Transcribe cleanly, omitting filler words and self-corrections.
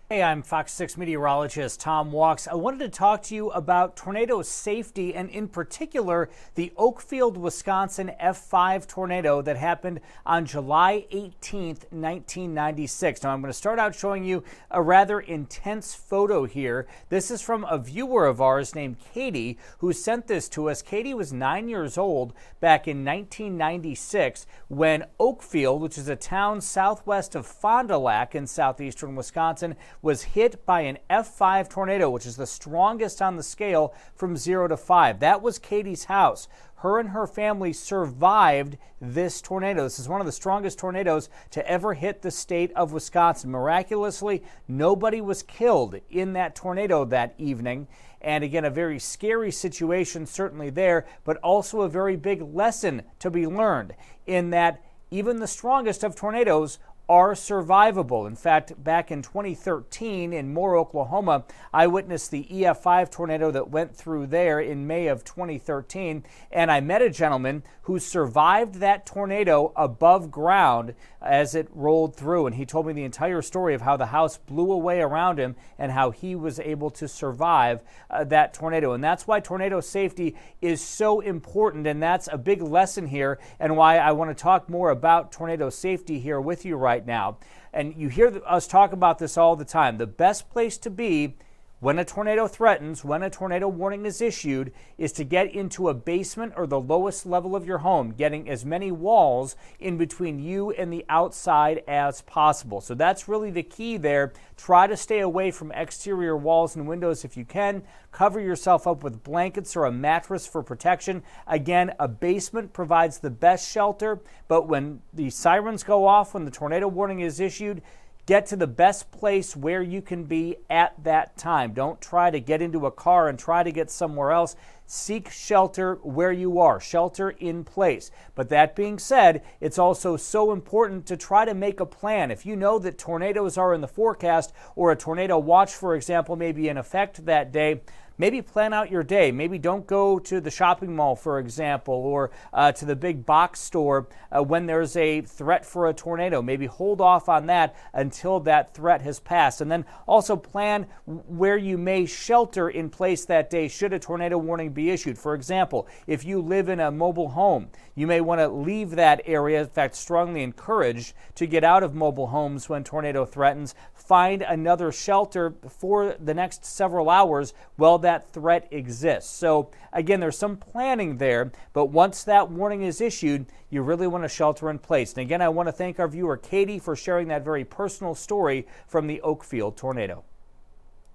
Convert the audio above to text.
Hey, I'm Fox 6 meteorologist Tom Wachs. I wanted to talk to you about tornado safety and, in particular, the Oakfield, Wisconsin F5 tornado that happened on July 18th, 1996. Now, I'm going to start out showing you a rather intense photo here. This is from a viewer of ours named Katie who sent this to us. Katie was 9 years old back in 1996 when Oakfield, which is a town southwest of Fond du Lac in southeastern Wisconsin, was hit by an F5 tornado, which is the strongest on the scale from 0 to 5. That was Katie's house. Her and her family survived this tornado. This is one of the strongest tornadoes to ever hit the state of Wisconsin. Miraculously, nobody was killed in that tornado that evening. And again, a very scary situation certainly there, but also a very big lesson to be learned in that even the strongest of tornadoes are survivable. In fact, back in 2013 in Moore, Oklahoma, I witnessed the EF5 tornado that went through there in May of 2013, and I met a gentleman who survived that tornado above ground as it rolled through, and he told me the entire story of how the house blew away around him and how he was able to survive that tornado. And that's why tornado safety is so important, and that's a big lesson here, and why I want to talk more about tornado safety here with you right now. And you hear us talk about this all the time. The best place to be when a tornado threatens, when a tornado warning is issued, is to get into a basement or the lowest level of your home, getting as many walls in between you and the outside as possible. So that's really the key there. Try to stay away from exterior walls and windows if you can. Cover yourself up with blankets or a mattress for protection. Again, a basement provides the best shelter, but when the sirens go off, when the tornado warning is issued, get to the best place where you can be at that time. Don't try to get into a car and try to get somewhere else. Seek shelter where you are, shelter in place. But that being said, it's also so important to try to make a plan. If you know that tornadoes are in the forecast or a tornado watch, for example, may be in effect that day, maybe plan out your day. Maybe don't go to the shopping mall, for example, or to the big box store when there's a threat for a tornado. Maybe hold off on that until that threat has passed. And then also plan where you may shelter in place that day should a tornado warning be issued. For example, if you live in a mobile home, you may want to leave that area. In fact, strongly encouraged to get out of mobile homes when tornado threatens. Find another shelter for the next several hours while that threat exists. So again, there's some planning there, but once that warning is issued, you really want to shelter in place. And again, I want to thank our viewer Katie for sharing that very personal story from the Oakfield tornado.